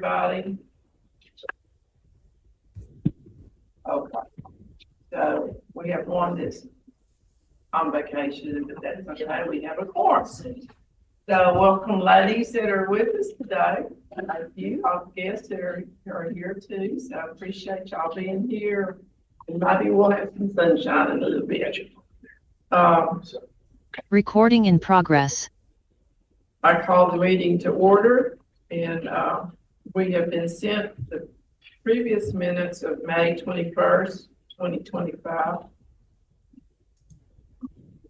everybody? Okay. So we have one that's on vacation, but that's okay. We have a quorum. So welcome ladies that are with us today. Thank you. All the guests that are here too. So I appreciate y'all being here. And maybe we'll have some sunshine in a little bit. Recording in progress. I call the meeting to order, and we have been sent the previous minutes of May 21st, 2025.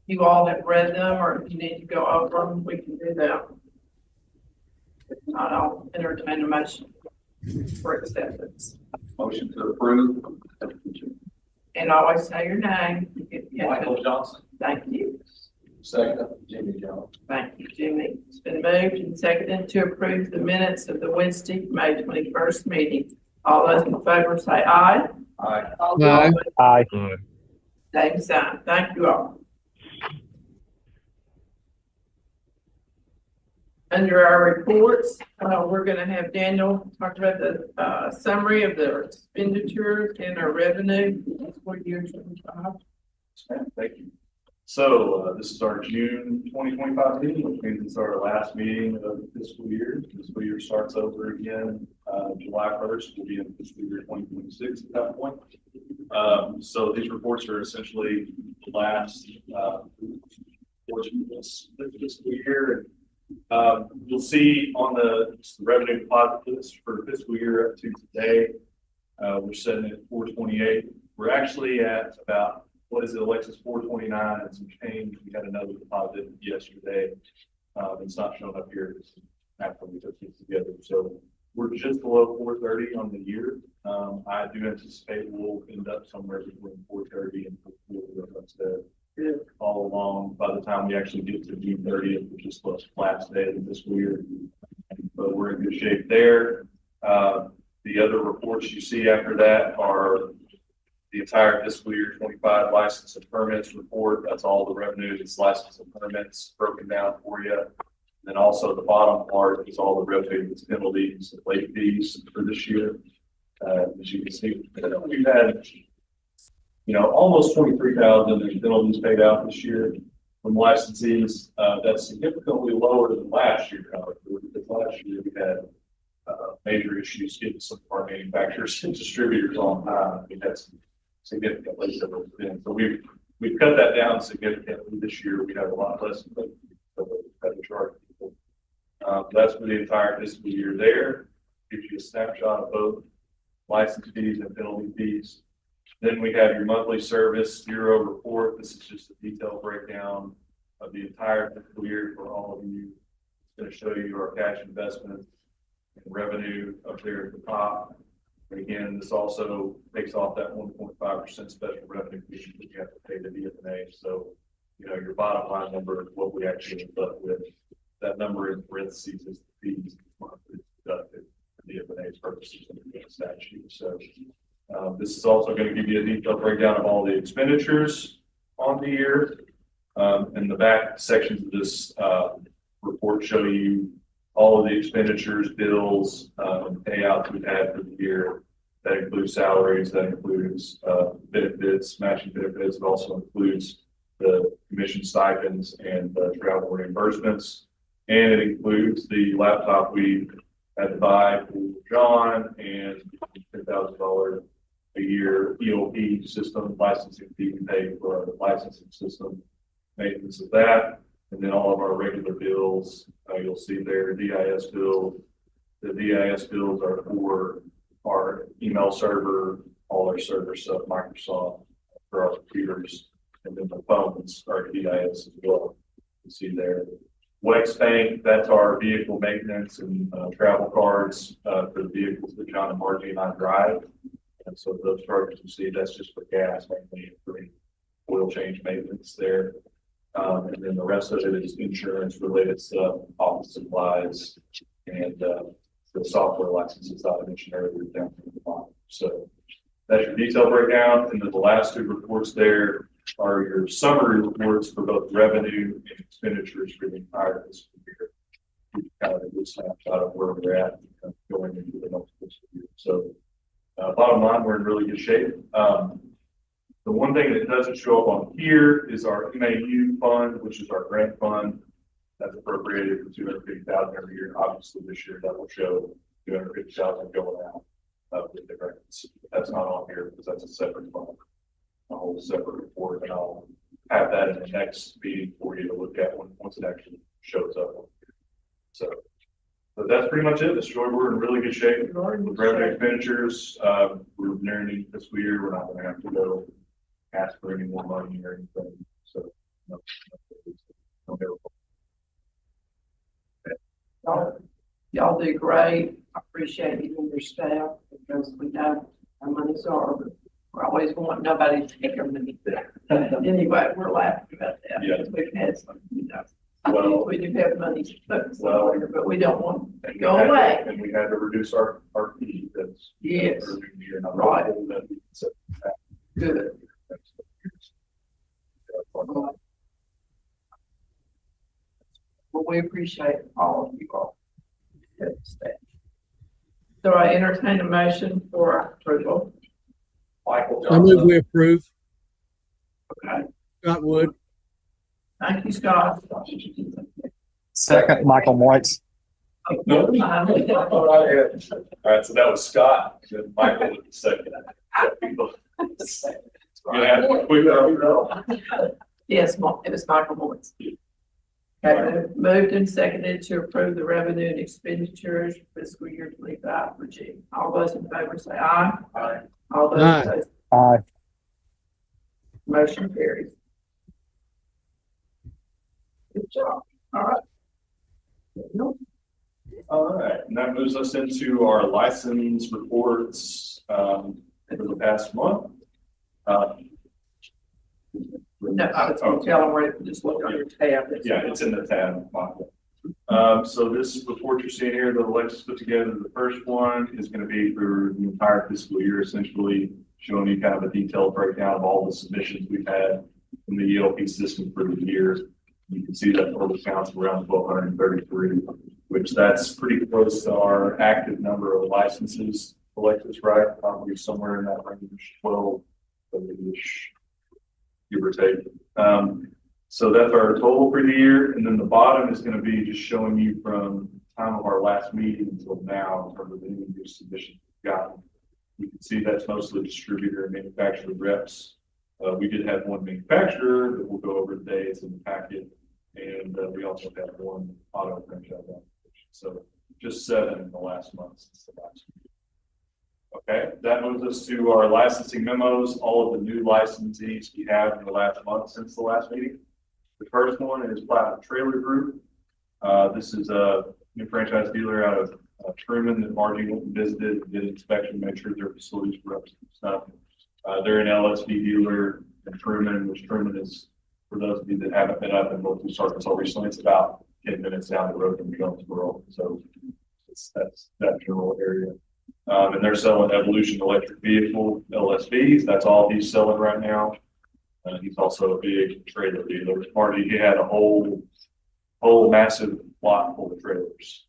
You all have read them, or if you need to go over them, we can do that. If not, I'll entertain a motion for acceptance. Motion to approve. And always say your name. Michael Johnson. Thank you. Second, Jimmy Jones. Thank you, Jimmy. It's been moved and seconded to approve the minutes of the Wednesday, May 21st meeting. All those in favor say aye. Aye. Aye. Same sign. Thank you all. Under our reports, we're going to have Daniel talk about the summary of the expenditures and our revenue for year 25. Thank you. So this is our June 2025 meeting, which means it's our last meeting of the fiscal year. The fiscal year starts over again July 1st. We'll be in fiscal year 2026 at that point. So these reports are essentially the last portion of this fiscal year. You'll see on the revenue deposit list for fiscal year up to today, we're sitting at 428. We're actually at about, what is it, Alexis, 429 and some change. We had another deposit yesterday. It's not showing up here after we took these together. So we're just below 430 on the year. I do anticipate we'll end up somewhere between 430 and 440 all along by the time we actually get to June 30th, which is the last day of the fiscal year. But we're in good shape there. The other reports you see after that are the entire fiscal year 25 license and permits report. That's all the revenue that's license and permits broken down for you. And then also the bottom part is all the revenue that's penalties and late fees for this year. As you can see, we've had almost 23,000 in penalties paid out this year from licensees. That's significantly lower than last year, however, because last year we had major issues getting some of our manufacturers and distributors on time. We had some significant late payments. So we've cut that down significantly this year. We have a lot less than to charge people. That's for the entire fiscal year there. Gives you a snapshot of both license fees and penalty fees. Then we have your monthly service bureau report. This is just a detailed breakdown of the entire fiscal year for all of you. It's going to show you our cash investment and revenue up there at the top. And again, this also takes off that 1.5% special revenue fee that you have to pay to DFNA. So, your bottom line number is what we actually end up with. That number in parentheses is the fees deducted for DFNA's purposes under the statute. So, this is also going to give you a detailed breakdown of all the expenditures on the year. And the back sections of this report show you all of the expenditures, bills, payouts we've had for the year. That includes salaries, that includes benefits, matching benefits. It also includes the commission stipends and travel reimbursements. And it includes the laptop we had to buy for John and $10,000 a year EOP system licensing fee we pay for our licensing system, maintenance of that. And then all of our regular bills, you'll see there, DIS bill. The DIS bills are for our email server, all our server stuff, Microsoft, for our computers, and then the phones are DIS as well. You see there. Wex Bank, that's our vehicle maintenance and travel cards for the vehicles that John and Margie and I drive. And so those charges you see, that's just for gas, mainly for oil change maintenance there. And then the rest of it is insurance related stuff, office supplies, and the software licenses that I mentioned earlier down from the bottom. So that's your detailed breakdown. And then the last two reports there are your summary reports for both revenue and expenditures for the entire fiscal year. Kind of a good snapshot of where we're at. Go going into the next fiscal year. So, bottom line, we're in really good shape. The one thing that doesn't show up on here is our MAU fund, which is our grant fund. That's appropriated for $250,000 every year. Obviously, this year that will show $250,000 going out with the grants. That's not on here because that's a separate fund, a whole separate report, and I'll have that in the next meeting for you to look at once it actually shows up. So, but that's pretty much it. Mr. Joy, we're in really good shape with revenue expenditures. We're nearing the fiscal year. We're not going to have to go ask for any more money or anything. So, Y'all do great. I appreciate you and your staff because we know how monies are, but we're always want nobody to take our money. Anyway, we're laughing about that. Yeah. Because we've had some, Well, we do have money to put well, somewhere, but we don't want to and go we had to- away. And we had to reduce our fee. That's Yes. earlier in the year. And I'm Right. hopeful that we can set that Good. next couple of years. Well, we appreciate all of you all. So I entertain a motion for approval. Michael I move Johnson. we approve. Okay, Scott Wood. thank you, Scott. Second, Michael Moitz. No. All right, so that was Scott, and Michael with the second. Yeah, quick, Yes, it was Michael Moores. Okay, moved and seconded to approve the revenue and expenditures for fiscal year 25 for G. All those in favor say aye. Aye. All those Aye. opposed, Aye. motion carries. Good job. All right. All right, and that moves us into our license reports, for the past month. No, I was gonna tell them where to just look on your tab. Yeah, it's in the tab. So this report you're seeing here, that Alexis put together, the first one is going to be for the entire fiscal year, essentially showing you kind of a detailed breakdown of all the submissions we've had from the ELP system for the year. You can see that total counts around 1,233, which that's pretty close to our active number of licenses. Alexis, right? Probably somewhere in that range, 12-ish, give or take. So that's our total for the year. And then the bottom is going to be just showing you from time of our last meeting until now in terms of any new submissions we've gotten. You can see that's mostly distributor and manufacturer reps. We did have one manufacturer that we'll go over today. It's in the packet. And we also have one auto franchise application. So just 7 in the last month since the last meeting. Okay, that moves us to our licensing memos, all of the new licensees we have in the last month since the last meeting. The first one is Platinum Trailer Group. This is a new franchise dealer out of Truman that Margie went and visited, did inspection, made sure their facilities were up to stuff. They're an LSV dealer in Truman, which Truman is, for those of you that haven't been up in Northeast Arkansas recently, it's about 10 minutes down the road from Jonesboro. So that's that general area. And they're selling Evolution electric vehicle LSVs. That's all he's selling right now. He's also a big trailer dealer. Marty, he had a whole massive lot full of trailers.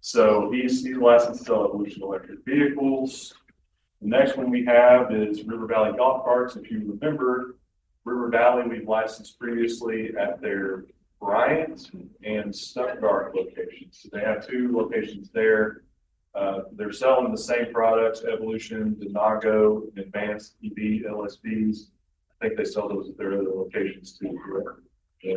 So he's licensed to sell Evolution electric vehicles. The next one we have is River Valley Golf Carts. If you remember, River Valley, we've licensed previously at their Bryant and Stuttgart locations. So they have 2 locations there. They're selling the same products, Evolution, Denago, Advanced EV LSVs. I think they sell those at their other locations too.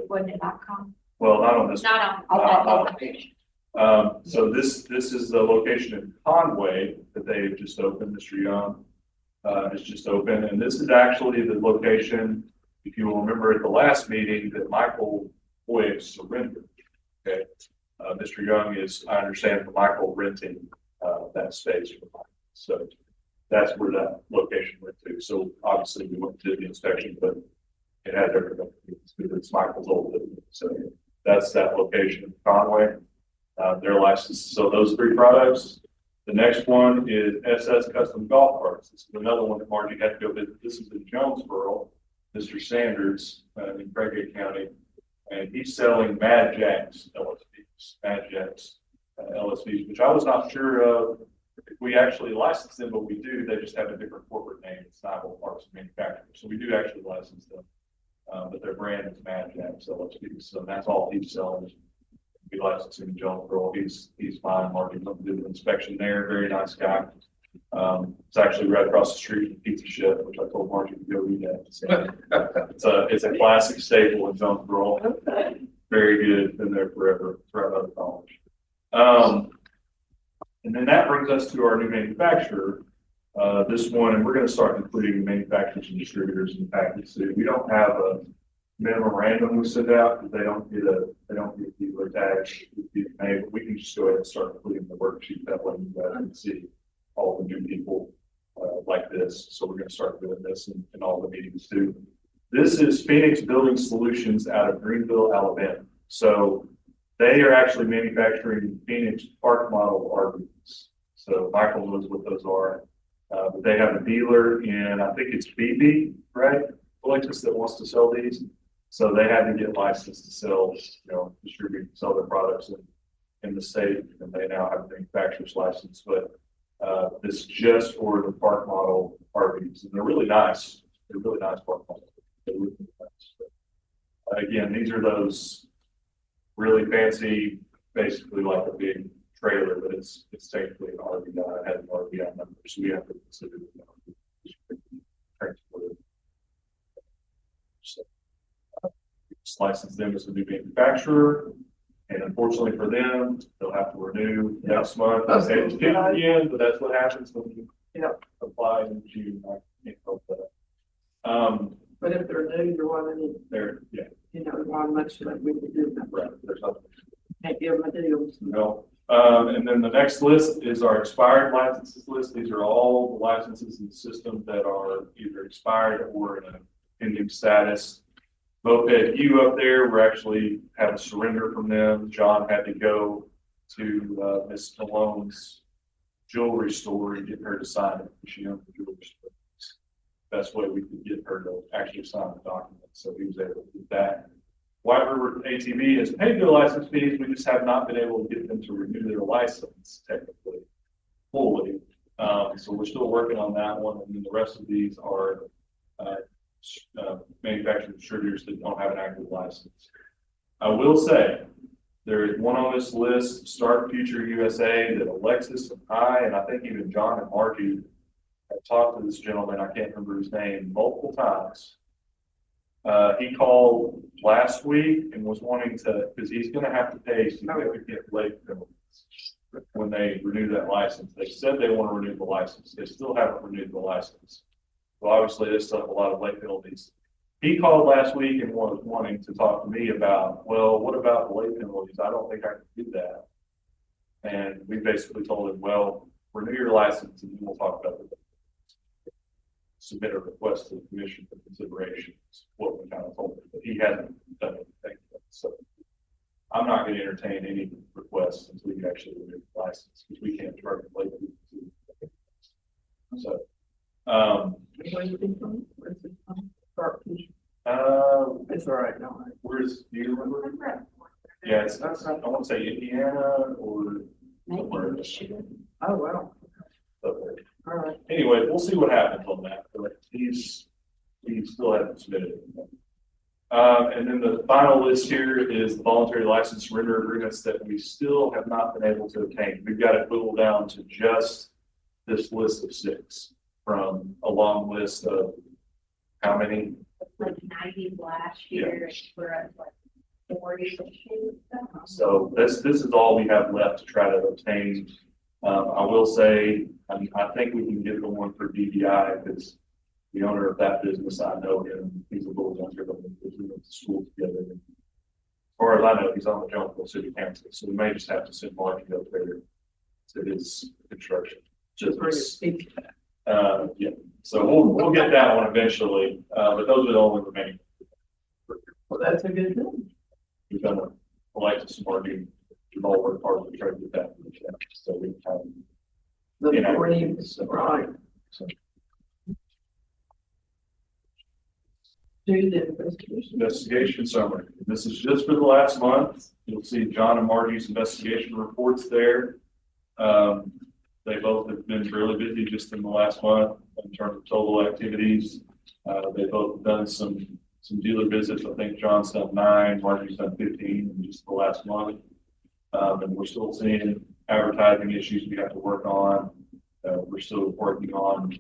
Wasn't it .com? Well, not on this. Not on. So this is the location in Conway that they've just opened. Mr. Young has just opened, and this is actually the location, if you will remember at the last meeting, that Michael Boyd surrendered. Okay, Mr. Young is, I understand, from Michael renting that space for Michael. So that's where that location went to. So obviously we went to the inspection, but it had everything. It's Michael's old business. So that's that location in Conway. Their license. So those 3 products. The next one is SS Custom Golf Carts. This is another one that Margie had to go visit. This is in Jonesboro, Mr. Sanders in Craighead County, and he's selling Mad Jacks LSVs. Magic's, LSVs, which I was not sure of if we actually license them, but we do. They just have a different corporate name. It's Nival Parts Manufacturing. So we do actually license them. But their brand is Magic LSVs. So that's all he's selling. We license him, John Pearl. He's fine. Mark did an inspection there. Very nice guy. It's actually right across the street from Pizza Chef, which I told Margie to go eat at. So it's a classic staple in Jonesboro. Okay. Very good. Been there forever. It's right out of college. And then that brings us to our new manufacturer. This one, and we're going to start including manufacturers and distributors in the package too. We don't have a memorandum we send out because they don't get dealer tags. But we can just go ahead and start including the worksheet that way you guys can see all the new people like this. So we're going to start doing this in all the meetings too. This is Phoenix Building Solutions out of Greenville, Alabama. So they are actually manufacturing Phoenix Park model RVs. So Michael knows what those are. But they have a dealer in, I think it's BB, right? Alexis that wants to sell these. So they had to get licensed to sell, distribute, sell their products in the state, and they now have a manufacturer's license. But this is just for the park model RVs, and they're really nice. They're really nice park models. They're really nice. But, again, these are those really fancy, basically like a big trailer, but it's technically an RVI. It has an RVI number, so we have to consider transport. So, just license them as a new manufacturer, and unfortunately for them, they'll have to renew next month. I say it's good again, but that's what happens when you apply in June. I can't help that. But if they're new, you're wanting, There, yeah, not much like we could do. right. There's nothing. Can't give them a deal. No. And then the next list is our expired licenses list. These are all the licenses in the system that are either expired or in a pending status. Moped U up there, we're actually had a surrender from them. John had to go to Miss Malone's jewelry store and get her to sign it. She owned the jewelry store. Best way we could get her to actually sign the document. So he was able to do that. White River ATV has paid their license fees. We just have not been able to get them to renew their license technically fully. So we're still working on that one. And then the rest of these are manufacturing distributors that don't have an active license. I will say there is one on this list, Start Future USA, that Alexis and I think even John and Margie have talked to this gentleman. I can't remember his name multiple times. He called last week and was wanting to, because he's going to have to pay significant late penalties when they renew that license. They said they want to renew the license. They still haven't renewed the license. So obviously there's still a lot of late penalties. He called last week and was wanting to talk to me about, well, what about the late penalties? I don't think I can do that. And we basically told him, well, renew your license and then we'll talk about it. Submit a request to the commission for consideration. Is what we kind of told him, but he hasn't done anything. So I'm not going to entertain any requests until we actually renew the license because we can't charge late fees. So, Where do you think from? Where's it from? Start Future. it's all right, don't worry. where's, do you remember? Yeah, it's not, I want to say Indiana or somewhere. Oh, wow. Somewhere. All right. Anyway, we'll see what happens on that. But he still hasn't submitted it. And then the final list here is the voluntary license surrender agreements that we still have not been able to obtain. We've got it whittled down to just this list of 6 from a long list of how many? Like 90 last year, we're at like 40. So this is all we have left to try to obtain. I will say, I think we can get the one for DDI because the owner of that business, I know him. He's a little younger than me because we went to school together. As far as I know, he's on the Jonesboro City Council, so we may just have to send Marky up there to his construction. Just bring a speak. Yeah. So we'll get that one eventually, but those are the only remaining. Well, that's a good thing. We've done a Alexis and Marky. We've all worked hard to try to get that. So we have. The 40, right. So. do the investigation. Investigation summary. This is just for the last month. You'll see John and Margie's investigation reports there. They both have been really busy just in the last month in terms of total activities. They both done some dealer visits. I think John's done 9, Margie's done 15 in just the last month. And we're still seeing advertising issues we have to work on. We're still working on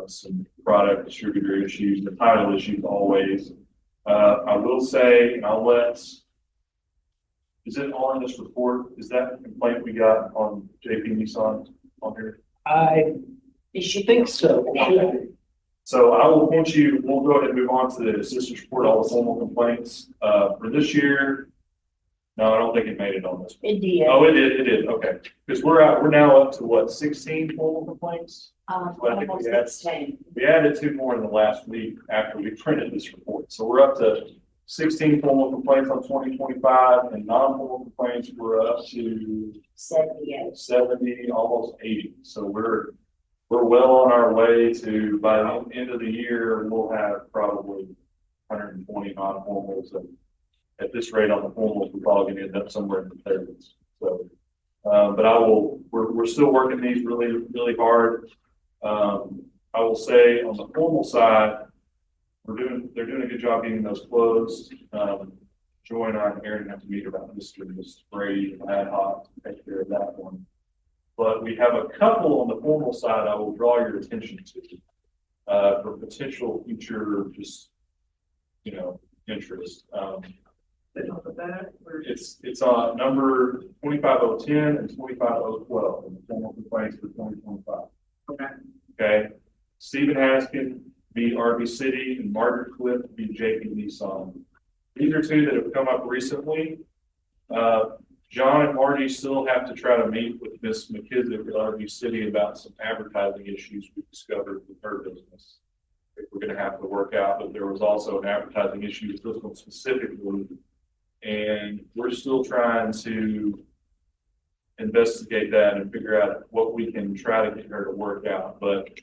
some product distributor issues, the title issues always. I will say, and I'll let, is it on this report? Is that the complaint we got on JP Nissan on here? I think so. So I will want you, we'll go ahead and move on to the assistance report, all the formal complaints. For this year, no, I don't think it made it on this. It did. Oh, it did, okay. Because we're now up to what, 16 formal complaints? Well, I think Almost we had- 16. We added 2 more in the last week after we printed this report. So we're up to 16 formal complaints on 2025 and non-formal complaints we're up to 78. 70, almost 80. So we're well on our way to, by the end of the year, we'll have probably 120 non-formals. And at this rate on the formals, we're probably gonna end up somewhere in the 30s. So, but we're still working these really, really hard. I will say on the formal side, they're doing a good job getting those closed. Joy and I and Aaron have to meet about Mr. Brady and ad hoc to take care of that one. But we have a couple on the formal side I will draw your attention to for potential future, just, interest. They on the back, or It's on number 25010 and 25012 in the formal complaints for 2025. okay. Okay, Stephen Haskin v. RV City and Margaret Cliff v. JP Nissan. These are 2 that have come up recently. John and Margie still have to try to meet with Miss McKissick at RV City about some advertising issues we discovered with her business. We're going to have to work out, but there was also an advertising issue with this one specifically. And we're still trying to investigate that and figure out what we can try to get her to work out. But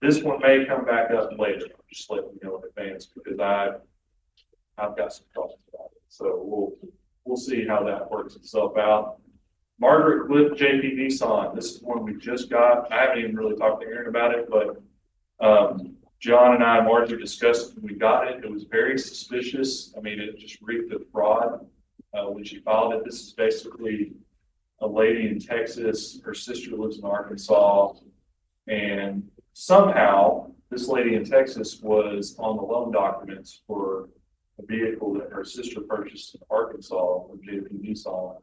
this one may come back up later. I'll just let you know in advance because I've got some thoughts about it. So we'll see how that works itself out. Margaret Cliff JP Nissan. This is one we just got. I haven't even really talked to Aaron about it, but John and I, Margie, discussed when we got it. It was very suspicious. I mean, it just reeked of fraud when she filed it. This is basically a lady in Texas. Her sister lives in Arkansas. And somehow, this lady in Texas was on the loan documents for a vehicle that her sister purchased in Arkansas from JP Nissan.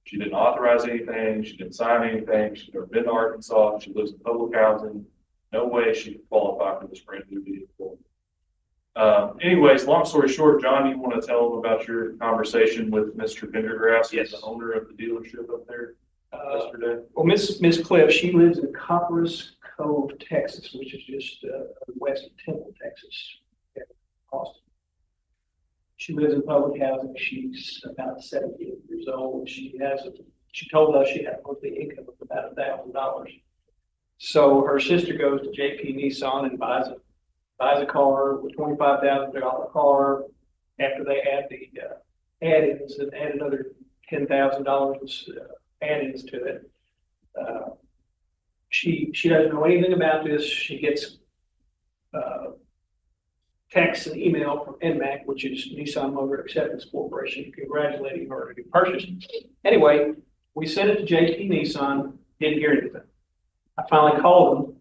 She didn't authorize anything. She didn't sign anything. She's never been to Arkansas. She lives in public housing. No way she could qualify for this brand new vehicle. Anyways, long story short, John, you want to tell them about your conversation with Mr. Pendergrass, Yes. the owner of the dealership up there yesterday? Well, Miss Cliff, she lives in Copperas Cove, Texas, which is just west of Temple, Texas, Austin. She lives in public housing. She's about 78 years old. She told us she had a monthly income of about $1,000. So her sister goes to JP Nissan and buys a car, a $25,000 car. After they add the add-ins and add another $10,000 add-ins to it. She doesn't know anything about this. She gets text and email from NMAC, which is Nissan Motor Acceptance Corporation, congratulating her to purchase. Anyway, we sent it to JP Nissan, didn't hear anything. I finally called him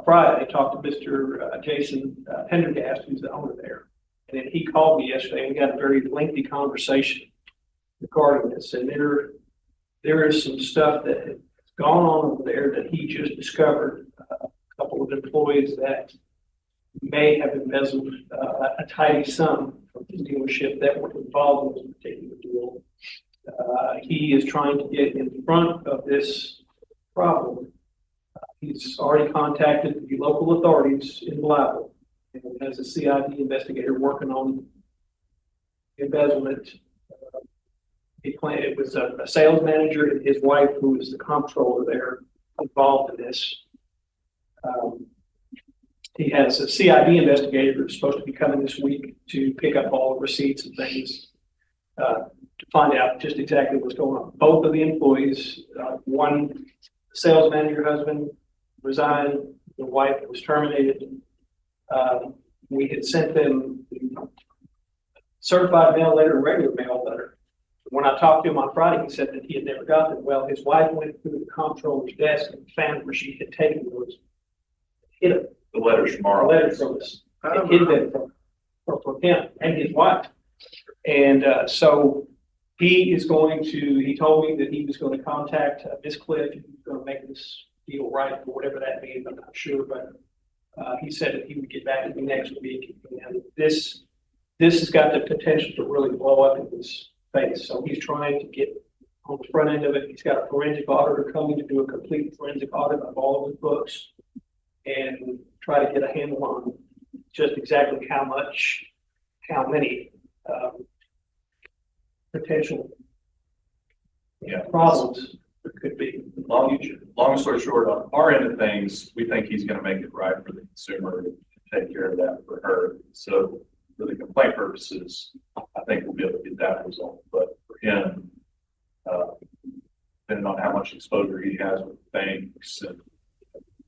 Friday, talked to Mr. Jason Pendergast, who's the owner there. And then he called me yesterday and we had a very lengthy conversation regarding this. And there is some stuff that has gone on over there that he just discovered. A couple of employees that may have embezzled a tidy sum from the dealership that were involved in this particular deal. He is trying to get in front of this problem. He's already contacted the local authorities in Blytheville and has a CID investigator working on embezzlement. It was a sales manager and his wife, who is the comptroller there, involved in this. He has a CID investigator who's supposed to be coming this week to pick up all the receipts and things, to find out just exactly what's going on. Both of the employees, one sales manager husband resigned, the wife was terminated. We had sent them certified mail letter and regular mail letter. When I talked to him on Friday, he said that he had never got them. Well, his wife went through the comptroller's desk and found where she had taken those. Hit him. The letters from Our our. letter from us. It hid them from him and his wife. And so he is going to, he told me that he was going to contact Miss Cliff. He was going to make this deal right, or whatever that means. I'm not sure, but he said that he would get back to me next week. And this has got the potential to really blow up in his face. So he's trying to get on the front end of it. He's got a forensic auditor coming to do a complete forensic audit of all of his books and try to get a handle on just exactly how much, how many potential problems there could be. Long story short, on our end of things, we think he's gonna make it right for the consumer to take care of that for her. So for the complaint purposes, I think we'll be able to get that resolved. But for him, depending on how much exposure he has with banks and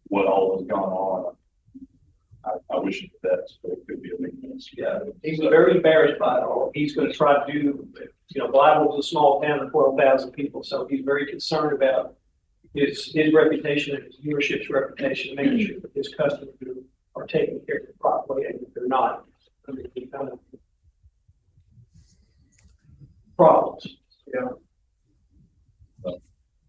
what all has gone on, I wish it the best, but it could be a big mess. Yeah, he's very embarrassed by it all. He's going to try to do, Blythe's a small town of 12,000 people, so he's very concerned about his reputation and his viewership's reputation, making sure that his customers are taken care of properly, and if they're not, there may be kind of problems. Yeah.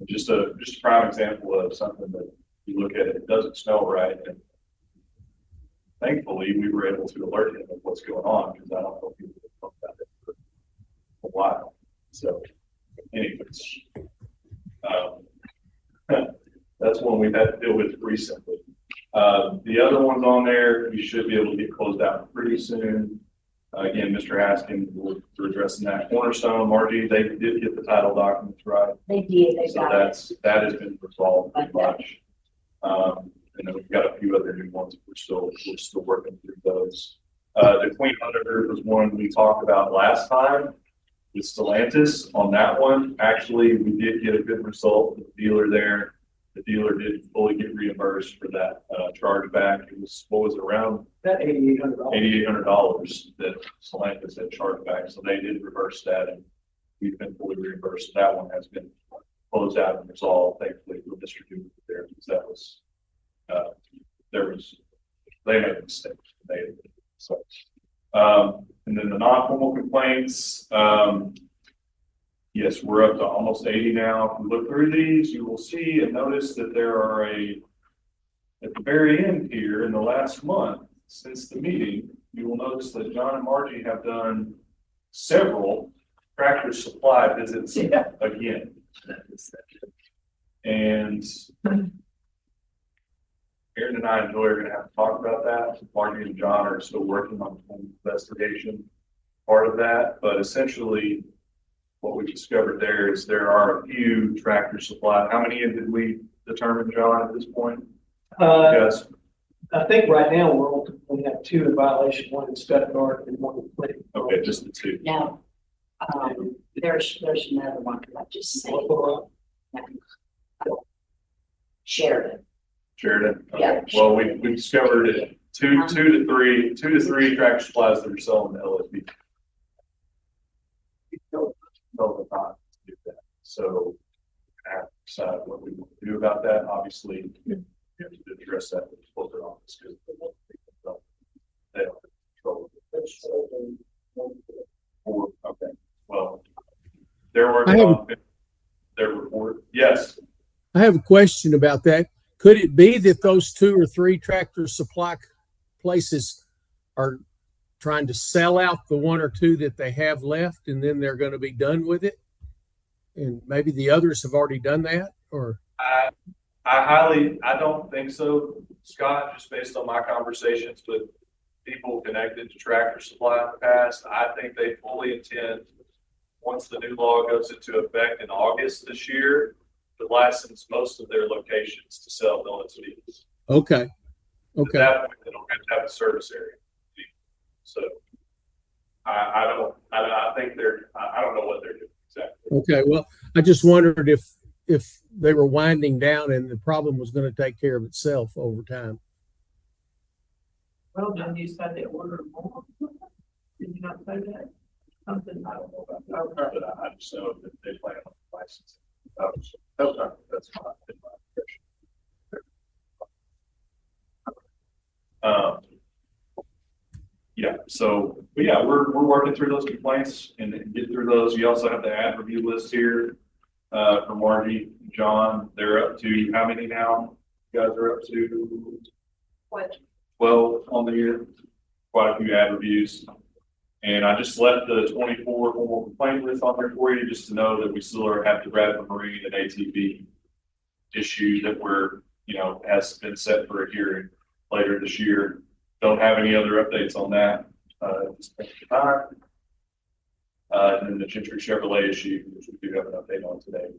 Just a prime example of something that you look at, it doesn't smell right. And thankfully, we were able to alert him of what's going on, because I don't know if people have talked about it for a while. So anyways, that's one we've had to deal with recently. The other ones on there, you should be able to get closed out pretty soon. Again, Mr. Haskins, we're addressing that. Cornerstone, Margie, they did get the title documents right. They did, they So got it. that has been resolved pretty much. And then we've got a few other new ones. We're still working through those. The Queen Hunter was one we talked about last time with Stellantis. On that one, actually, we did get a good result with the dealer there. The dealer did fully get reimbursed for that chargeback. It was, what was it, around That $8,800. $8,800 that Stellantis had charged back. So they did reverse that, and we've been fully reimbursed. That one has been closed out and resolved, thankfully, with Mr. Duke there, because that was, they made a mistake. So, and then the non-formal complaints, yes, we're up to almost 80 now. If you look through these, you will see and notice that there are at the very end here in the last month since the meeting, you will notice that John and Margie have done several Tractor Supply visits again. And Aaron and I are going to have to talk about that. Margie and John are still working on the investigation part of that, but essentially what we discovered there is there are a few Tractor Supply. How many did we determine, John, at this point? Yes. I think right now we have two in violation, one in Stuttgart and one in Clinton. Okay, just the two. No, there's another one, I just saying, Sheridan. Sheridan? Okay. Yeah. Well, we discovered it, two to three Tractor Supplies that are selling the LSB. So I have to decide what we want to do about that. Obviously, we have to address that with the corporate office, because they don't control it. Okay, well, they're working on their report. Yes. I have a question about that. Could it be that those two or three Tractor Supply places are trying to sell out the one or two that they have left, and then they're going to be done with it? And maybe the others have already done that, or? I don't think so, Scott, just based on my conversations with people connected to Tractor Supply in the past. I think they fully intend, once the new law goes into effect in August this year, to license most of their locations to sell LSVs. Okay. Okay, that point, they don't have to have a service area. So I think I don't know what they're doing exactly. okay. Well, I just wondered if they were winding down and the problem was going to take care of itself over time. Well, then you said they ordered more. Did you not say that? Something I don't know about. But I just know that they plan on licensing. Okay, that's fine. In my impression. Yeah, so, but yeah, we're working through those complaints and get through those. You also have the ad review list here, for Margie, John. They're up to how many now? You guys are up to What? 12 on the year, quite a few ad reviews. And I just left the 24 formal complaint list on there for you, just to know that we still have the Bradford Marine and ATV issue that has been set for a hearing later this year. Don't have any other updates on that, at this point in time. And then the Gentry Chevrolet issue, which we do have an update on today.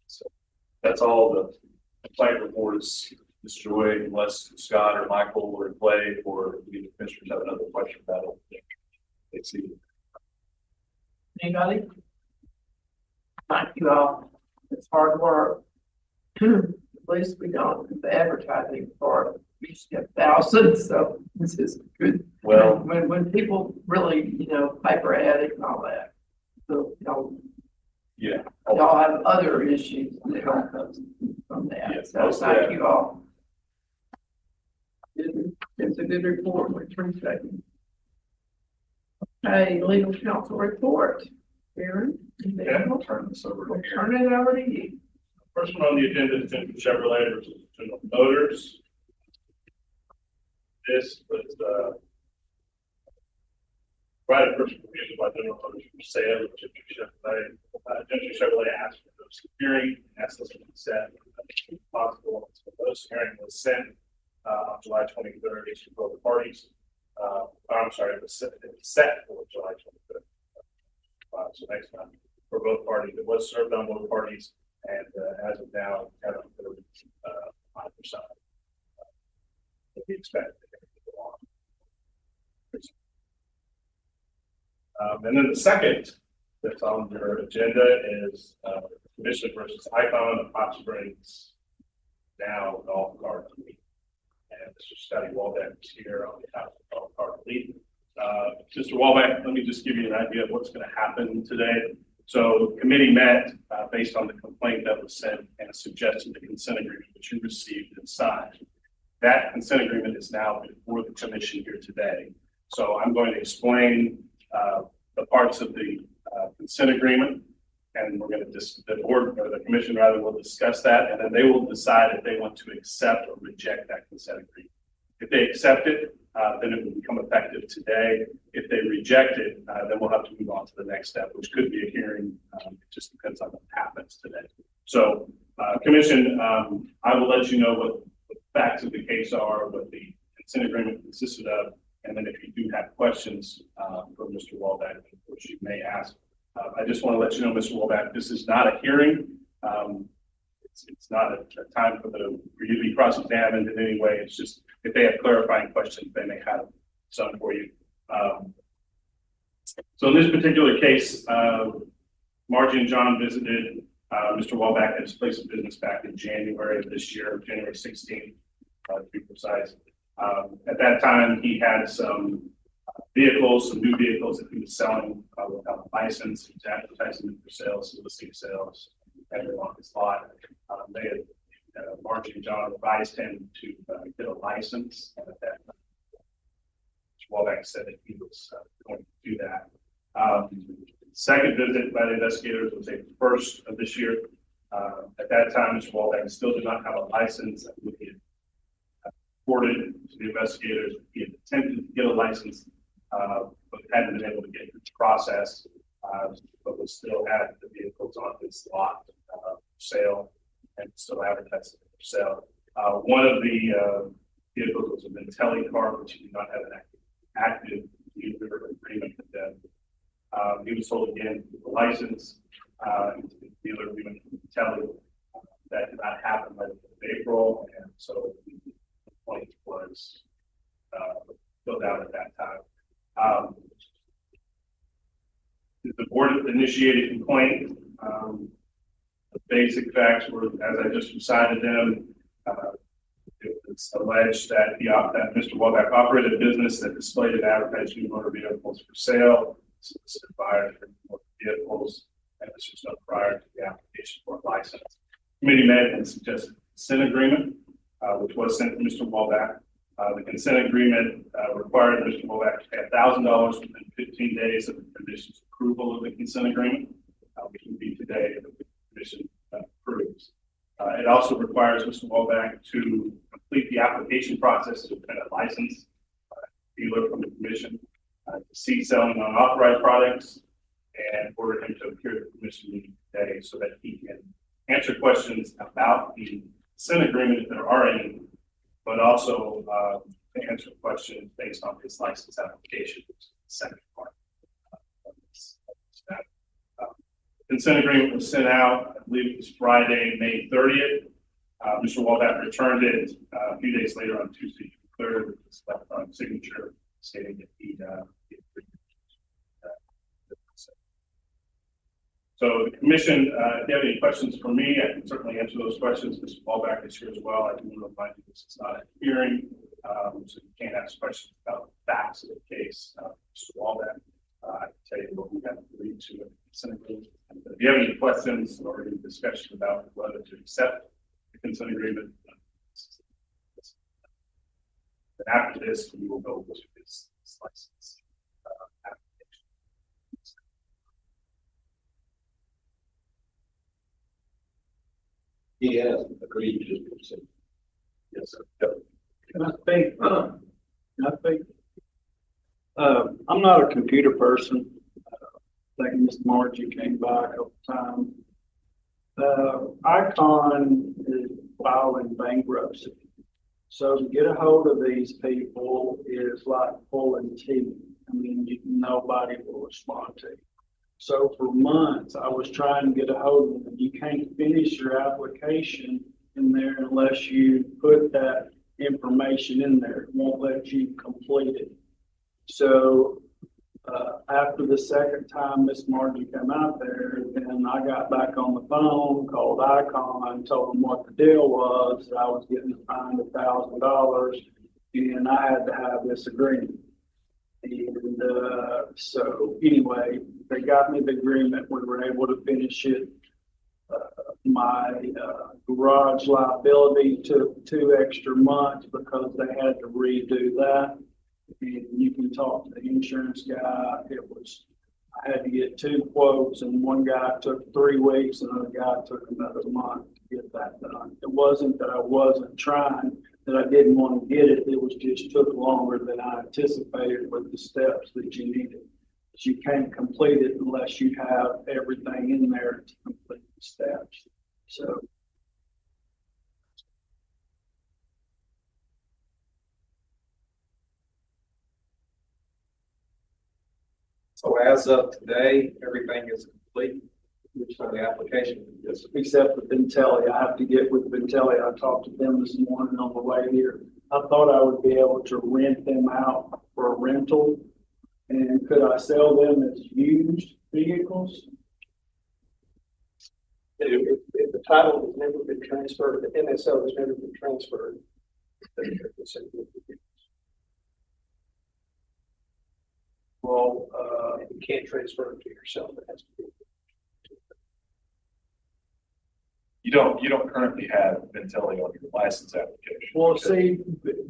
So that's all the complaint reports. Ms. Joy, unless Scott or Michael or Clay or the commissioners have another question about it. They see it. Anybody? Thank you all. It's hard work. At least we don't do the advertising for it. We used to get thousands, so this is good. Well, When people really, paper addict and all that. So, yeah. y'all have other issues that don't come from that. Yes, So most of thank that. you all. It's a good report. We appreciate it. Hey, legal counsel report. Aaron? Okay, I'll turn this over to We'll Aaron. turn it over to you. First one on the agenda is Gentry Chevrolet versus General Motors. This was, right at first review by General Motors for sale of Gentry Chevrolet. Gentry Chevrolet asked for those hearing, asked us to set as possible. So those hearing was sent on July 23rd to both parties. I'm sorry, it was set for July 23rd. So next time for both parties, it was served on both parties, and as of now, Kevin, 5%. We expect it to go on. And then the second that's on your agenda is Commission versus Icon of Hot Springs now golf cart league. And Mr. Scotty Walbeck is here on behalf of the golf cart league. Mr. Walbeck, let me just give you an idea of what's going to happen today. So the committee met based on the complaint that was sent and suggested the consent agreement which you received and signed. That consent agreement is now before the commission here today. So I'm going to explain the parts of the consent agreement, and we're going to the board or the commission rather will discuss that, and then they will decide if they want to accept or reject that consent agreement. If they accept it, then it will become effective today. If they reject it, then we'll have to move on to the next step, which could be a hearing. It just depends on what happens today. So, commission, I will let you know what the facts of the case are, what the consent agreement consisted of, and then if you do have questions from Mr. Walbeck, which you may ask, I just want to let you know, Mr. Walbeck, this is not a hearing. It's not a time for you to be cross-examined in any way. It's just if they have clarifying questions, they may have some for you. So in this particular case, Margie and John visited Mr. Walbeck at his place of business back in January of this year, January 16th, to be precise. At that time, he had some vehicles, some new vehicles that he was selling without a license. He was advertising them for sales, soliciting sales, and on his lot. Margie and John advised him to get a license, and at that time, Mr. Walbeck said that he was going to do that. Second visit by the investigators was April 1st of this year. At that time, Mr. Walbeck still did not have a license. He had reported to the investigators he had attempted to get a license, but hadn't been able to get the process, but was still had the vehicles on his lot for sale and still advertising for sale. One of the vehicles was a Vintelli car, which he did not have an active dealer agreement with them. He was told again the license, dealer agreement with Vintelli. That did not happen by the end of April, and so was filled out at that time. The board initiated complaint. The basic facts were, as I just recited them, it's alleged that that Mr. Welbeck operated a business that displayed and advertised new motor vehicles for sale, solicited buyers for motor vehicles, and this was done prior to the application for a license. Committee met and suggested a consent agreement, which was sent to Mr. Welbeck. The consent agreement required Mr. Welbeck to pay $1,000 within 15 days of the commission's approval of the consent agreement, which would be today if the commission approves. It also requires Mr. Welbeck to complete the application process to obtain a license dealer from the commission, to cease selling unauthorized products, and order him to appear at the commission meeting today so that he can answer questions about the consent agreement if there are any, but also to answer questions based on his license application, which is the second part of this. Consent agreement was sent out, I believe it was Friday, May 30th. Mr. Welbeck returned it a few days later on Tuesday, 3rd, with his electronic signature stating that he agreed. So the commission, if you have any questions for me, I can certainly answer those questions. Mr. Welbeck is here as well. I do want to remind you this is not a hearing, so you can't ask questions about the facts of the case. Mr. Welbeck, I can tell you what we have agreed to. If you have any questions or any discussion about whether to accept the consent agreement, then after this, we will go to this license application. He has agreed to consent. Yes, sir. Can I think, I'm not a computer person. I think Mr. Margie came by a couple times. Icon is filing bankruptcy. So to get a hold of these people is like pulling teeth. I mean, nobody will respond to you. So for months, I was trying to get a hold of them. You can't finish your application in there unless you put that information in there. It won't let you complete it. So after the second time Miss Margie came out there, then I got back on the phone, called Icon, and told them what the deal was, that I was getting fined $1,000, and I had to have this agreement. And so anyway, they got me the agreement. We were able to finish it. My garage liability took 2 extra months because they had to redo that. And you can talk to the insurance guy. I had to get 2 quotes, and one guy took 3 weeks, and another guy took another month to get that done. It wasn't that I wasn't trying, that I didn't want to get it. It was just took longer than I anticipated with the steps that you needed. But you can't complete it unless you have everything in there to complete the steps. So. So as of today, everything is complete for the application. Yes, except for Bentelli. I have to get with Bentelli. I talked to them this morning on the way here. I thought I would be able to rent them out for a rental. And could I sell them as used vehicles? If the title has never been transferred, the NSO has never been transferred. Well, you can't transfer it to yourself. It has to be. You don't currently have Bentelli on your license application. Well, see,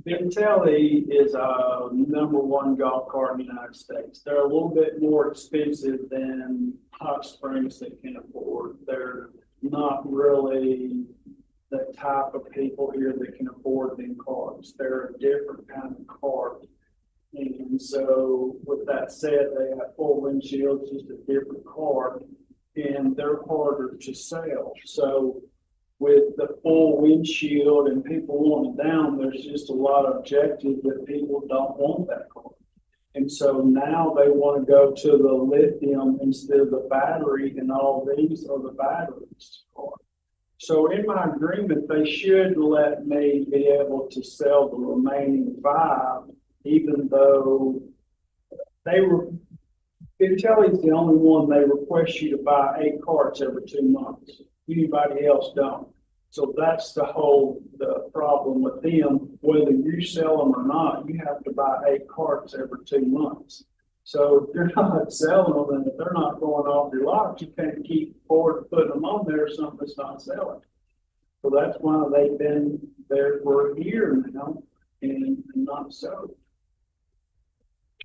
Bentelli is #1 golf cart in the United States. They're a little bit more expensive than Hot Springs that can afford. They're not really the type of people here that can afford them cars. They're a different kind of cart. And so with that said, they have full windshields, just a different car, and they're harder to sell. So with the full windshield and people want it down, there's just a lot of objective that people don't want that car. And so now they want to go to the lithium instead of the battery, and all these are the batteries car. So in my agreement, they should let me be able to sell the remaining 5, even though they were, Intelli's the only one, they request you to buy 8 carts every 2 months. Anybody else don't. So that's the problem with them, whether you sell them or not, you have to buy 8 carts every 2 months. So if you're not selling them and if they're not going off your lot, you can't keep forward putting them on there if something's not selling. So that's why they've been there for a year now and not sold.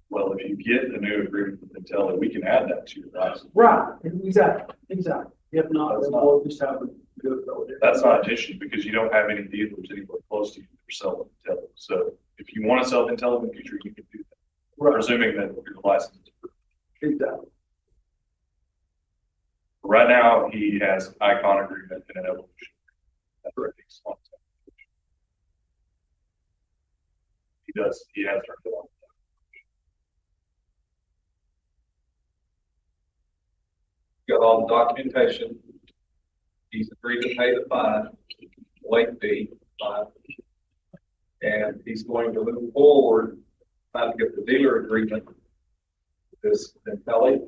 Well, if you get the new agreement with Intelli, we can add that to your license. Right, exactly. If not, then we'll just have a good go there. That's not an issue because you don't have any dealers anywhere close to you for selling Intelli. So if you want to sell Intelli in the future, you can do that. Right, Presuming that your license is approved. exactly. Right now, he has an Icon agreement and an Evolution. That's what he's on. He has turned it on. Got all the documentation. He's agreed to pay the fine, late fee, fine. And he's going to move forward, trying to get the dealer agreement. This Intelli.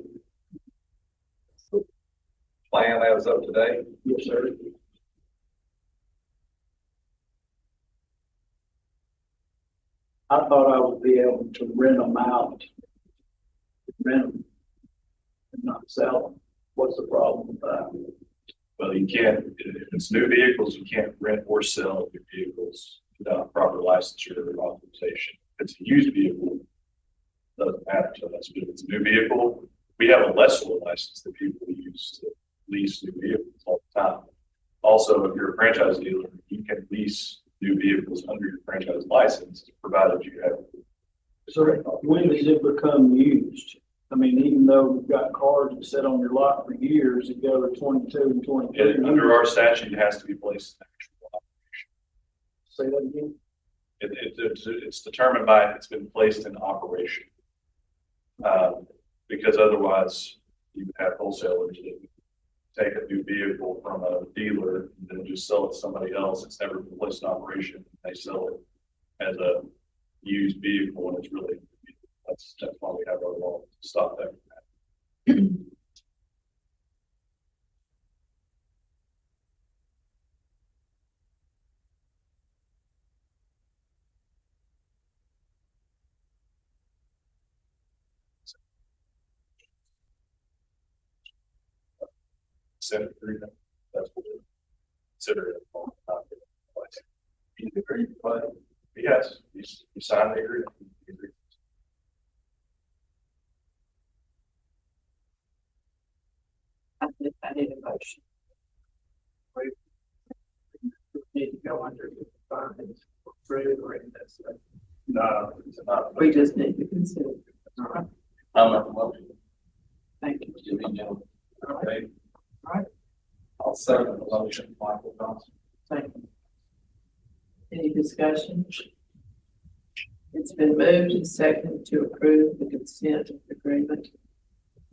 Plan as of today. Yes, sir. I thought I would be able to rent them out. Rent them and not sell them. What's the problem with that? Well, you can't, if it's new vehicles, you can't rent or sell your vehicles without proper licensure or authorization. If it's a used vehicle, it doesn't matter to us. But if it's a new vehicle, we have a lessor license that people use to lease new vehicles all the time. Also, if you're a franchise dealer, you can lease new vehicles under your franchise license, provided you have. So when does it become used? I mean, even though we've got cars that sit on your lot for years, that go to 22 and 23. Under our statute, it has to be placed in actual operation. Say that again? It's determined by if it's been placed in operation. Because otherwise, you would have wholesalers that take a new vehicle from a dealer and then just sell it to somebody else. It's never been placed in operation. They sell it as a used vehicle, and it's really, that's why we have our law to stop that. Consent agreement, that's what we consider it. But yes, you signed the agreement. I need a motion. We need to go under the fines for triggering this. No, it's not. We just need to consider. All right, I'm not motion. thank you. All right, Okay. I'll second the motion, Michael Johnson. thank you. Any discussion? It's been moved and seconded to approve the consent agreement.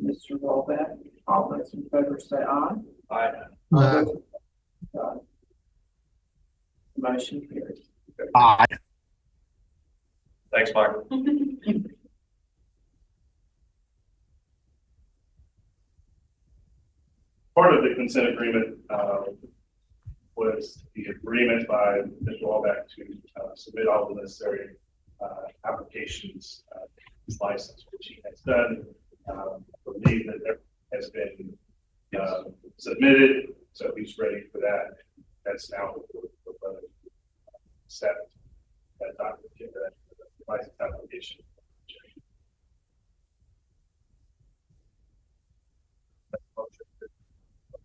Mr. Wallback, all those in favor say aye. Aye. Aye. Motion carries. Aye. Thanks, Michael. Part of the consent agreement was the agreement by Mr. Wallback to submit all the necessary applications, his license, which he has done. I believe that everything has been submitted, so he's ready for that. That's now set that document, that license application.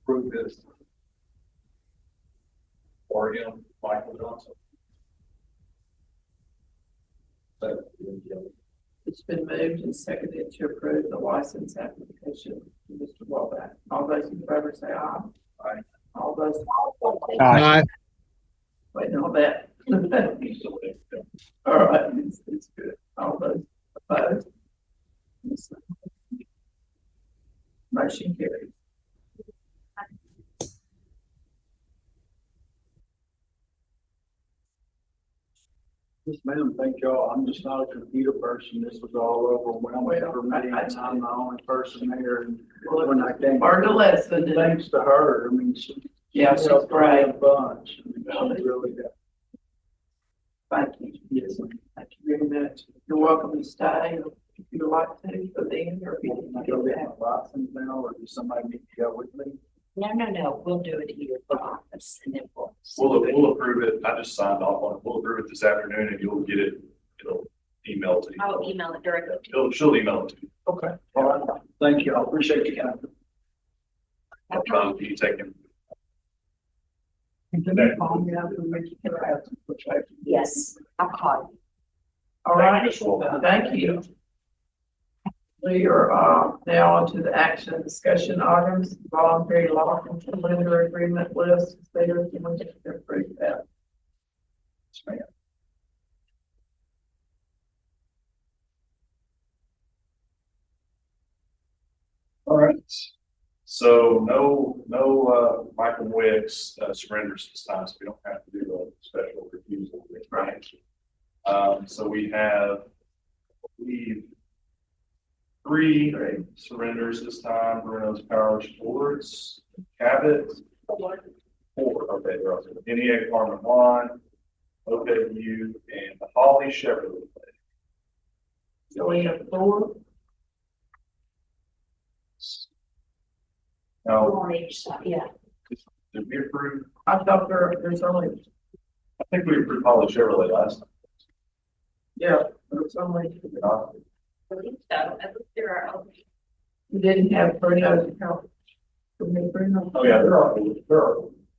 Approve this. For him, Michael Johnson. Second. It's been moved and seconded to approve the license application to Mr. Wallback. All those in favor say aye. Aye. All those. Aye. Waiting on that. All right, it's good. All those opposed? Motion carries. Yes, ma'am, thank y'all. I'm just not a computer person. This was all overwhelming for me. And I'm the only person there. And when I came, Learned a lesson. didn't thanks to her, I mean, she Yeah, she's helped me great. a bunch. I mean, she really did. Thank you. Yes, ma'am. Thank you very much. You're welcome to stay if you'd like to for the end or if you Can I didn't go go get back. my license now, or does somebody need to go with me? No, we'll do it here for office and then we'll. We'll approve it. I just signed off on it. We'll approve it this afternoon and you'll get it. It'll email to you. I'll email it directly. She'll email it to you. Okay. All right. Thank you. I appreciate you coming. You take it. And can you call me after we can have some perspective? Yes, I'll call you. All Thank you, right, Ms. Walker. thank you. We are, now on to the action and discussion items, voluntary law and lender agreement list, there, can we just approve that? Yes, ma'am. All right. So no Michael Wicks surrenders this time, so we don't have to do a special refusal. Right. So we have, I believe, three surrenders this time. Bruno's Power Sports, Cabot. Four. Okay, they're all NEA Farm and Lawn, OW, and the Holly Chevrolet. So we have four, Now, On each side, yeah. did we approve? I thought there's only, I think we approved Holly Chevrolet last time. yeah, there's only, Uh, I believe so. I looked through our own. we didn't have Bruno's account. Did we have Bruno? Oh, yeah, there are.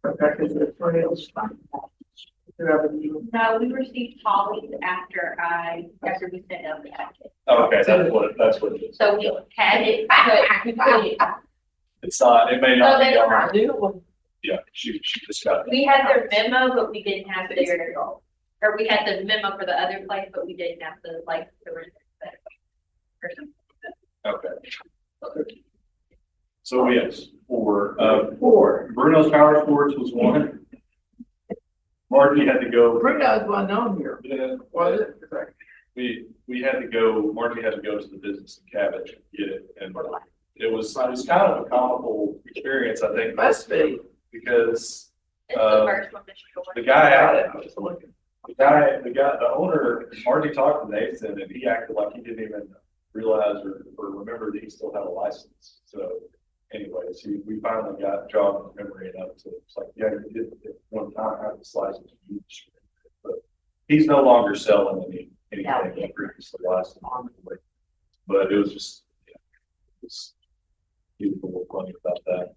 Okay, because it's Bruno's. Whoever you. No, we received Holly's after we sent out the packet. Okay, that's what it is. So we had it, but we put it, It's not, it may not Oh, be they on are. there. Yeah, she just got it. we had their memo, but we didn't have their, or we had the memo for the other place, but we didn't have the, like, the rest of it. Or something. Okay. So yes, four. Bruno's Power Sports was one. Margie had to go. Bruno's wasn't on here, Yeah, was it? Okay. we had to go, Margie had to go to the business in Cabot to get it, and it was kind of a comical experience, I think. Must be. Because, It's the first one that she ordered. the guy Got acted, it, I was looking. the owner, Marty talked to Nathan and he acted like he didn't even realize or remember that he still had a license. So anyways, we finally got jogged memory enough to, it's like, yeah, you did at one time have this license. But he's no longer selling anything he previously licensed. But it was just, yeah, it's beautiful, funny about that.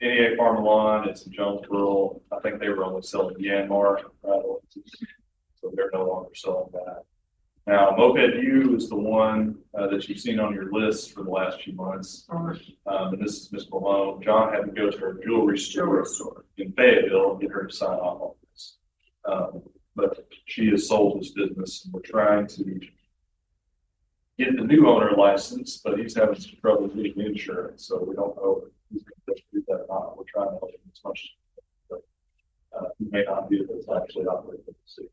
NEA Farm and Lawn, it's in Jonesboro. I think they were only selling Yanmar, so they're no longer selling that. Now, Moped U is the one that you've seen on your list for the last few months. And this is Ms. Malone. John had to go to her jewelry store in Fayetteville and get her to sign off on this. But she has sold this business, and we're trying to get the new owner license, but he's having some trouble getting insurance, so we don't know if he's going to do that or not. We're trying to help him as much. But he may not be able to actually operate the city.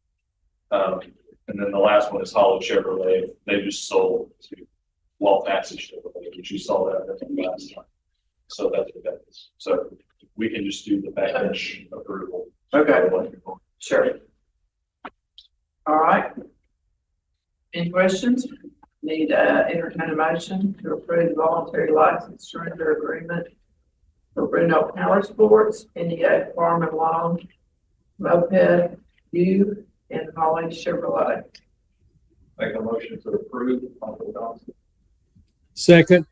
And then the last one is Holly Chevrolet. They just sold to Walt Massey Chevrolet, which you saw that last time. So that's what that is. So we can just do the package approval. Okay. Sure. All right. Any questions? Need entertain a motion to approve voluntary license surrender agreement for Bruno Power Sports, NEA Farm and Lawn, Moped U, and Holly Chevrolet. Make a motion to approve. Second,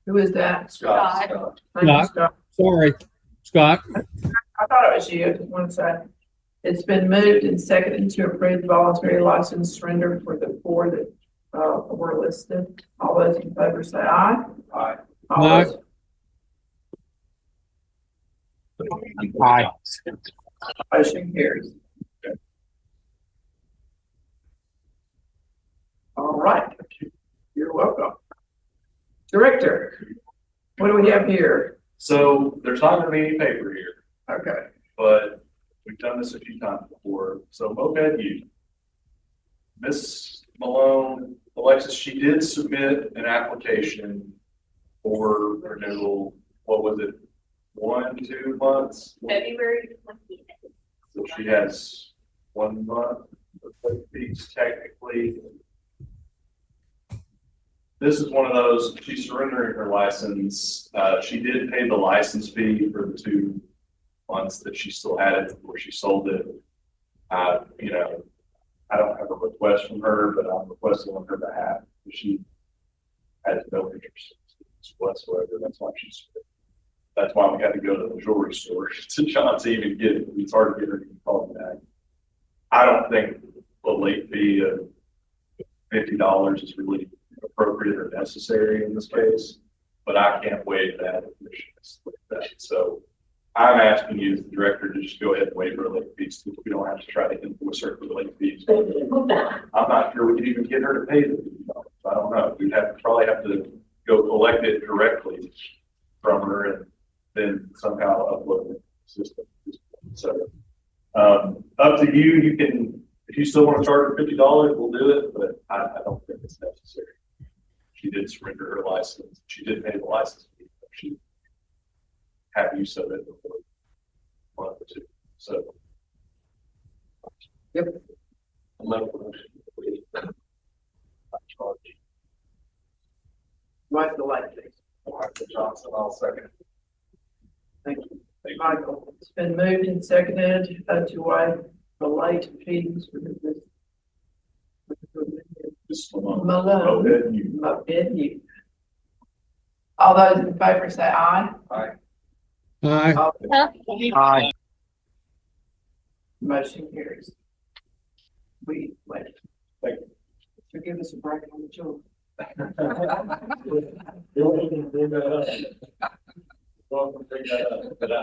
Who is that? Scott. Thank you, Scott. sorry, Scott. I thought it was you. Just one second. It's been moved and seconded to approve the voluntary license surrender for the four that were listed. All those in favor say aye. Aye. All Aye. those- Aye. Motion carries. All right. You're welcome. Director, what do we have here? So there's not gonna be any paper here, Okay. but we've done this a few times before. So moped youth. Miss Malone, Alexis, she did submit an application for renewal. What was it? 1-2 months? February 20th. So she has 1 month of late fees technically. This is one of those, she's surrendering her license. She did pay the license fee for the 2 months that she still had it before she sold it. You know, I don't have a request from her, but I'm requesting on her behalf. She has no interest whatsoever. That's why we had to go to the jewelry store to John to even get it. It's hard to get her to call me back. I don't think the late fee of $50 is really appropriate or necessary in this case, but I can't waive that. So I'm asking you as the director to just go ahead and waive her late fees, so we don't have to try to enforce her for the late fees. I'm not sure we can even get her to pay the $50. I don't know. We'd probably have to go collect it directly from her and then somehow upload it to the system. So up to you. You can, if you still want to charge her $50, we'll do it, but I don't think it's necessary. She did surrender her license. She did pay the license fee. She had use of it before 1 or 2. So. Yep. What's the late fees? Michael Johnson, I'll second. Thank you. Michael, it's been moved and seconded to waive the late fees for this. Malone. Moped youth. All those in favor say aye. Aye. Aye. Aye. Motion carries. Wait. Thank you. So give us a break on the children. But I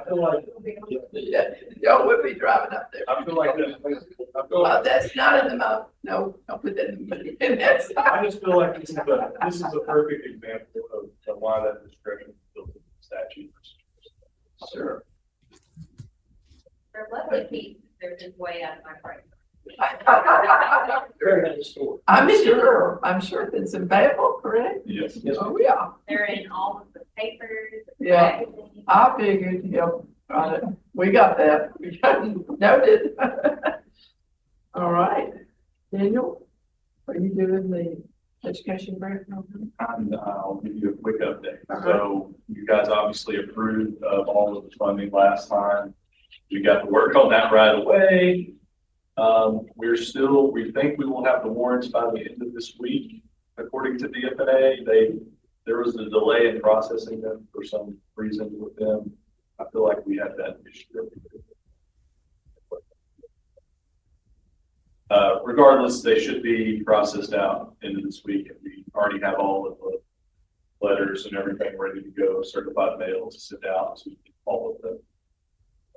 feel like. Y'all would be driving up there. I feel like this. That's not in the mouth. No, don't put that in the money. That's I just feel like this is a perfect example of why that discretion is built into the statute. sure. They're lovely feet, they're just way out of my price. I'm sure it's available, correct? Yes. Oh, yeah. They're in all of the papers. Yeah. I figured, got it. We got that. We got it noted. All right. Daniel, are you doing the education grant program? I'll give you a quick update. So you guys obviously approved of all of the funding last time. We got to work on that right away. We think we will have the warrants by the end of this week. According to DFNA, there was a delay in processing them for some reason with them. I feel like we had that issue. Regardless, they should be processed out into this week, and we already have all of the letters and everything ready to go, certified mail to send out to all of the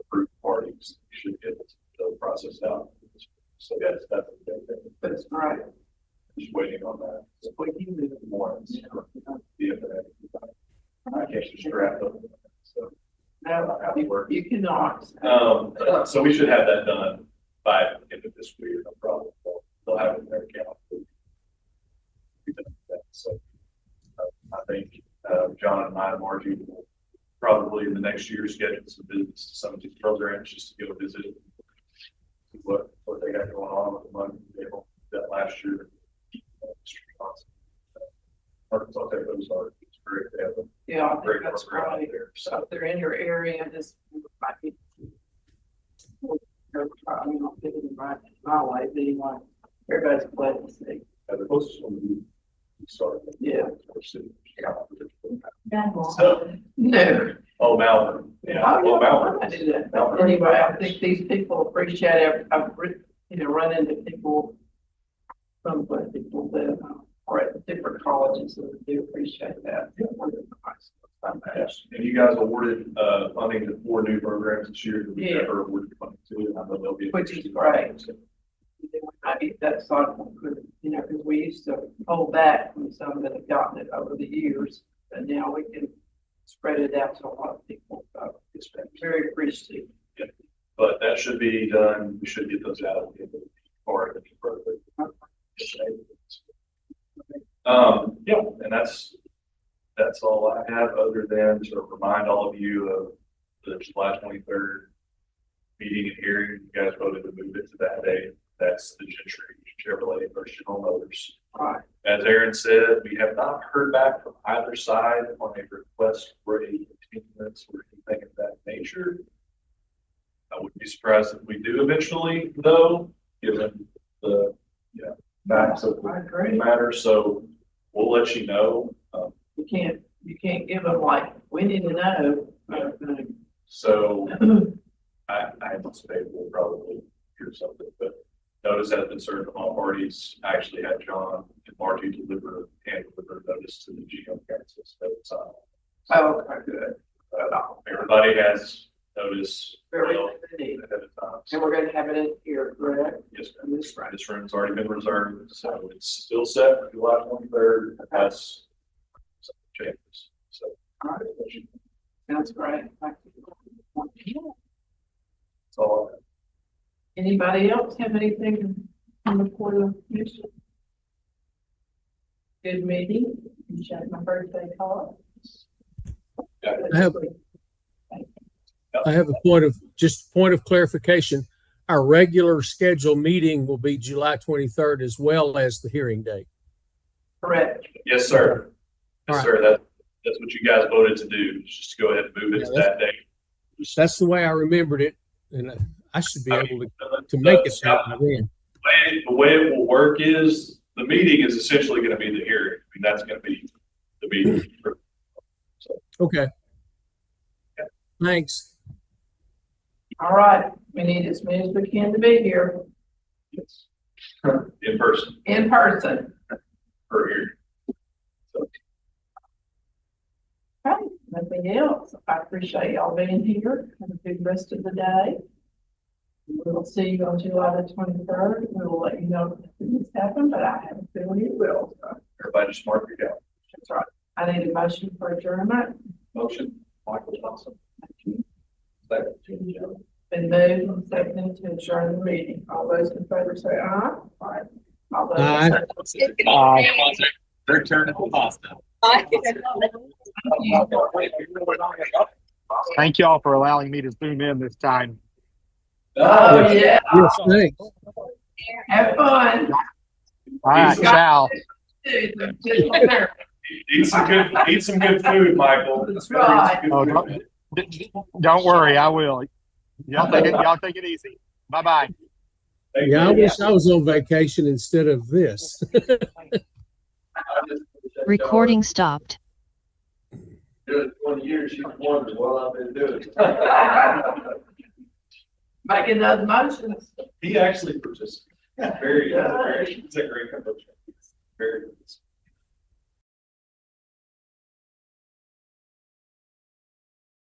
approved parties. We should get those processed out. So yes, that's a good thing. That's right. Just waiting on that. More. I can't just wrap up. So. No, you cannot. So we should have that done by the end of this week. No problem. They'll have it in their account. So I think John and I, Margie, will probably in the next year schedule some visits to some of these programs just to go visit what they got going on with the money they did that last year. Arkansas Tech, those are great. They have them. Yeah, I think that's right. So if they're in your area, this might be. I mean, not getting right my way, but anyway, everybody's glad to see. The closest one we started. Yeah. So, No. oh, Malvern. Yeah. Oh, Malvern. I do that. But anyway, I think these people appreciate it. I've run into people, some people that are at different colleges that do appreciate that. Yes, and you guys awarded funding to 4 new programs this year that we never awarded funding to, and I know they'll be. Which is great. I mean, that's something good, because we used to hold back from some that have gotten it over the years, and now we can spread it out to a lot of people. So it's very appreciative. Yeah. But that should be done, we should get those out at the end of the week or any further. Yeah, and that's all I have, other than to remind all of you of the July 23rd meeting and hearing. You guys voted to move it to that day. That's the Gentry Chevrolet versus General Motors. Right. As Aaron said, we have not heard back from either side on a request for a continuance or anything of that nature. I wouldn't be surprised if we do eventually, though, given the facts of the matter. So we'll let you know. You can't give them like, we need to know. So I anticipate we'll probably hear something, but notice has been served on all parties. I actually had John and Marty deliver notice to the GM council. So it's, Oh, okay, good. everybody has notice. Very well good. ahead of time. And we're gonna have it in here, correct? Yes, ma'am. This room's already been reserved, so it's still set for July 23rd. That's some changes. So. All right. Sounds great. Thank you. That's all I have. Anybody else have anything on the Port of Commission? Good meeting. You check my birthday card. I have a point of clarification. Our regular scheduled meeting will be July 23rd as well as the hearing date. Correct. Yes, sir. All Yes, right. sir. That's what you guys voted to do, just to go ahead and move it to that day. That's the way I remembered it, and I should be able to make it that way. The way it will work is, the meeting is essentially going to be the hearing. I mean, that's going to be the meeting. Okay. Thanks. All right. We need as many as we can to be here In person, in person. per hearing. Okay, nothing else. I appreciate y'all being here. Have a good rest of the day. We'll see you on July the 23rd. We will let you know if things happen, but I have a feeling it will. So Everybody just mark your calendar. that's right. I need a motion for adjournment. Motion, Michael Johnson. Thank you. Second. Been moved and seconded to adjourn the meeting. All those in favor say aye. Aye. All those Aye. They're turning to pasta. Thank y'all for allowing me to zoom in this time. Oh, yeah. Yes, thanks. Have fun. All right, ciao. Eat some good food, Michael. That's right. Oh, don't worry, I will. Y'all take it easy. Bye-bye. Yeah, I wish I was on vacation instead of this. Recording stopped. Good 20 years, you've wondered what I've been doing. Making those motions. He actually participated. He's a great coach. Very good.